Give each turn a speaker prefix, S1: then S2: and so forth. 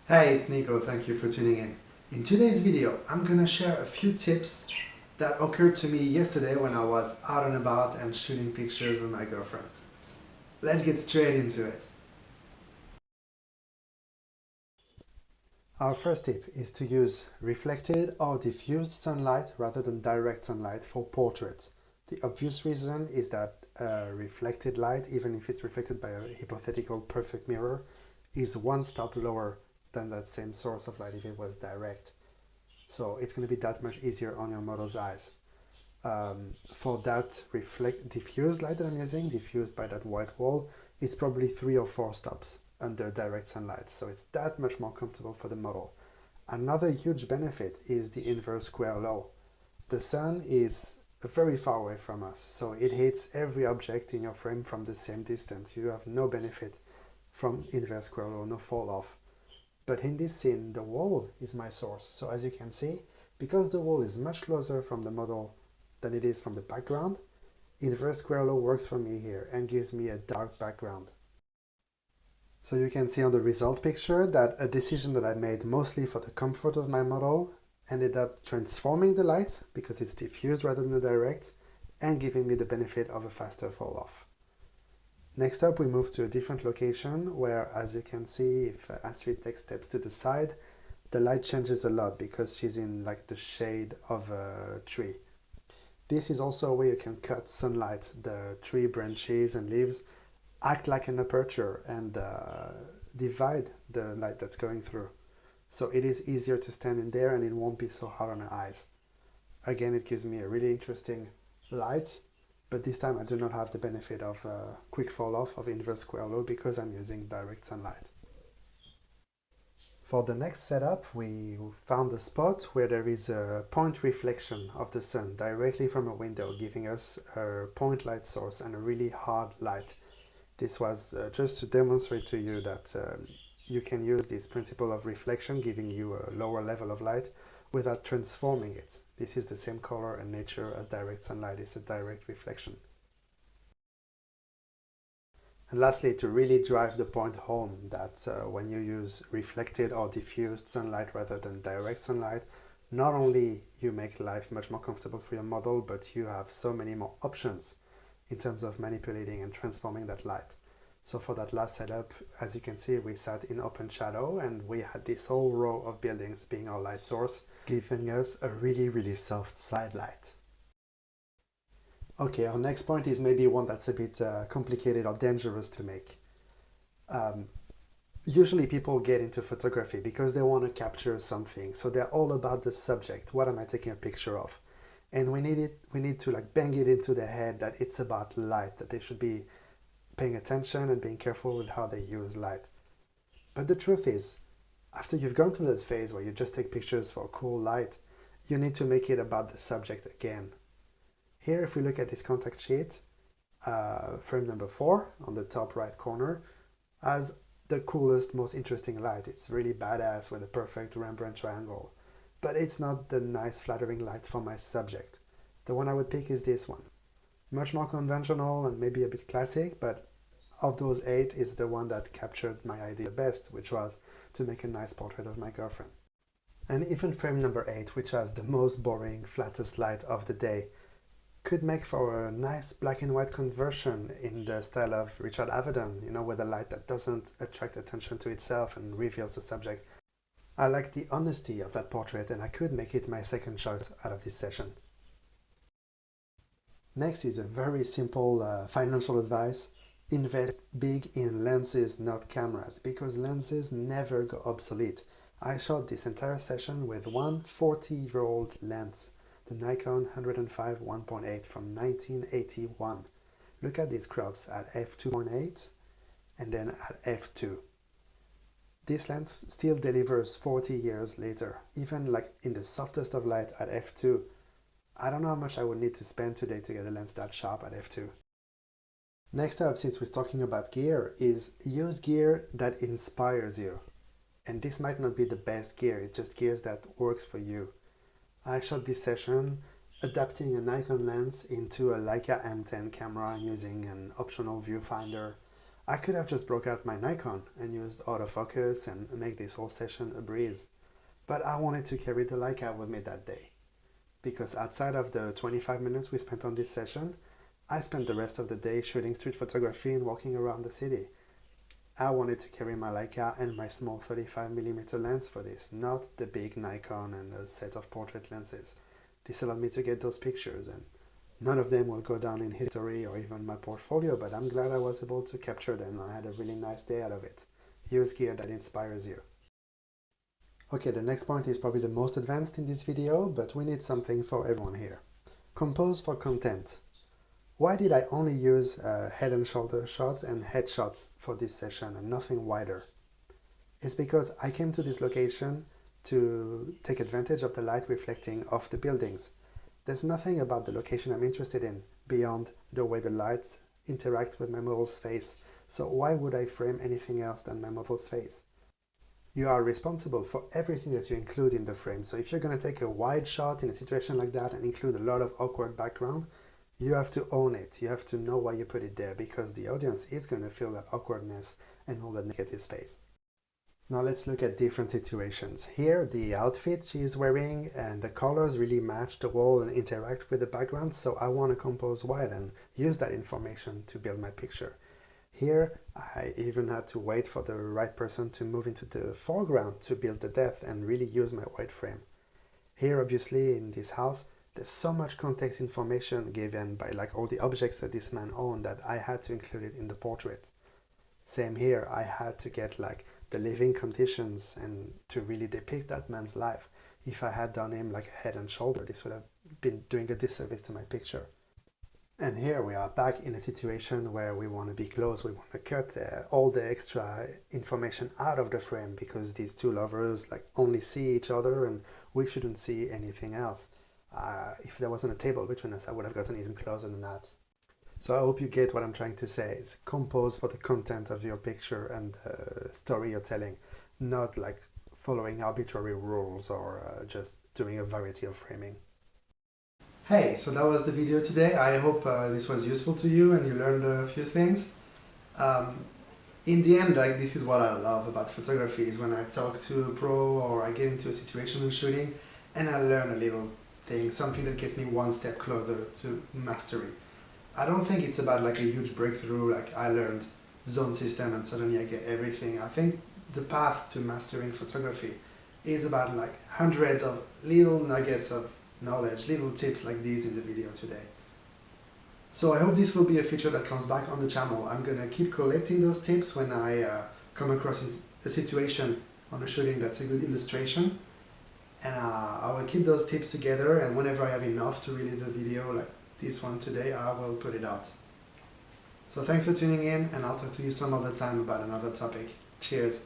S1: Hey, it's Nico, thank you for tuning in. In today's video, I'm gonna share a few tips that occurred to me yesterday when I was out and about and shooting pictures with my girlfriend. Let's get straight into it. Our first tip is to use reflected or diffused sunlight rather than direct sunlight for portraits. The obvious reason is that reflected light, even if it's reflected by a hypothetical perfect mirror, is one stop lower than that same source of light if it was direct. So it's going to be that much easier on your model's eyes. For that diffused light that I'm using, diffused by that white wall, it's probably 3 or 4 stops under direct sunlight. So it's that much more comfortable for the model. Another huge benefit is the inverse square law. The sun is very far away from us, so it hits every object in your frame from the same distance. You have no benefit from inverse square law, no fall off. But in this scene, the wall is my source. So as you can see, because the wall is much closer from the model than it is from the background, inverse square law works for me here and gives me a dark background. So you can see on the result picture that a decision that I made mostly for the comfort of my model ended up transforming the light because it's diffused rather than direct and giving me the benefit of a faster fall off. Next up, we move to a different location where, as you can see, if Astrid takes steps to the side, the light changes a lot because she's in like the shade of a tree. This is also where you can cut sunlight. The tree branches and leaves act like an aperture and divide the light that's going through. So it is easier to stand in there and it won't be so hard on the eyes. Again, it gives me a really interesting light, but this time I do not have the benefit of quick fall off of inverse square law because I'm using direct sunlight. For the next setup, we found a spot where there is a point reflection of the sun directly from a window, giving us a point light source and a really hard light. This was just to demonstrate to you that you can use this principle of reflection, giving you a lower level of light without transforming it. This is the same color and nature as direct sunlight. It's a direct reflection. And lastly, to really drive the point home that when you use reflected or diffused sunlight rather than direct sunlight, not only you make life much more comfortable for your model, but you have so many more options in terms of manipulating and transforming that light. So for that last setup, as you can see, we sat in open shadow and we had this whole row of buildings being our light source, giving us a really soft side light. Okay, our next point is maybe one that's a bit complicated or dangerous to make. Um, Usually people get into photography because they want to capture something. So they're all about the subject. What am I taking a picture of? And we need to like bang it into their head that it's about light, that they should be paying attention and being careful with how they use light. But the truth is, after you've gone through that phase where you just take pictures for cool light, you need to make it about the subject again. Here, if we look at this contact sheet, frame number 4 on the top right corner has the coolest, most interesting light. It's really badass with a perfect Rembrandt triangle. But it's not the nice, flattering light for my subject. The one I would pick is this one. Much more conventional and maybe a bit classic, but of those 8 is the one that captured my idea best, which was to make a nice portrait of my girlfriend. And even frame number 8, which has the most boring, flattest light of the day, could make for a nice black and white conversion in the style of Richard Avedon, you know, with a light that doesn't attract attention to itself and reveals the subject. I like the honesty of that portrait and I could make it my second choice out of this session. Next is a very simple financial advice. Invest big in lenses, not cameras, because lenses never go obsolete. I shot this entire session with one 40-year-old lens, the Nikon 105 1.8 from 1981. Look at these crops at f2.8 and then at f2. This lens still delivers 40 years later, even like in the softest of light at f2. I don't know how much I would need to spend today to get a lens that sharp at f2. Next up, since we're talking about gear, is use gear that inspires you. And this might not be the best gear, it's just gears that works for you. I shot this session adapting a Nikon lens into a Leica M10 camera using an optional viewfinder. I could have just broke out my Nikon and used autofocus and make this whole session a breeze. But I wanted to carry the Leica with me that day, because outside of the 25 minutes we spent on this session, I spent the rest of the day shooting street photography and walking around the city. I wanted to carry my Leica and my small 35mm lens for this, not the big Nikon and a set of portrait lenses. This allowed me to get those pictures, and none of them will go down in history or even my portfolio, but I'm glad I was able to capture them. I had a really nice day out of it. Use gear that inspires you. Okay, the next point is probably the most advanced in this video, but we need something for everyone here. Compose for content. Why did I only use head and shoulder shots and headshots for this session and nothing wider? It's because I came to this location to take advantage of the light reflecting off the buildings. There's nothing about the location I'm interested in beyond the way the lights interact with my model's face, so why would I frame anything else than my model's face? You are responsible for everything that you include in the frame, so if you're going to take a wide shot in a situation like that and include a lot of awkward background, you have to own it. You have to know why you put it there, because the audience is going to feel that awkwardness and all that negative space. Now let's look at different situations. Here, the outfit she is wearing and the colors really match the wall and interact with the background, so I want to compose wide and use that information to build my picture. Here, I even had to wait for the right person to move into the foreground to build the depth and really use my wide frame. Here, obviously, in this house, there's so much context information given by like all the objects that this man owned that I had to include it in the portrait. Same here, I had to get like the living conditions and to really depict that man's life. If I had done him like a head and shoulder, this would have been doing a disservice to my picture. And here we are back in a situation where we want to be close. We want to cut all the extra information out of the frame because these two lovers like only see each other and we shouldn't see anything else. If there wasn't a table between us, I would have gotten even closer than that. So I hope you get what I'm trying to say. It's compose for the content of your picture and the story you're telling, not like following arbitrary rules or just doing a variety of framing. Hey, so that was the video today. I hope this was useful to you and you learned a few things. In the end, like, this is what I love about photography, is when I talk to a pro or I get into a situation of shooting and I learn a little thing, something that gets me one step closer to mastery. I don't think it's about like a huge breakthrough, like I learned zone system and suddenly I get everything. I think the path to mastering photography is about like hundreds of little nuggets of knowledge, little tips like these in the video today. So I hope this will be a feature that comes back on the channel. I'm gonna keep collecting those tips when I come across a situation on a shooting that's a good illustration. And I will keep those tips together, and whenever I have enough to release a video like this one today, I will put it out. So thanks for tuning in, and I'll talk to you some other time about another topic. Cheers!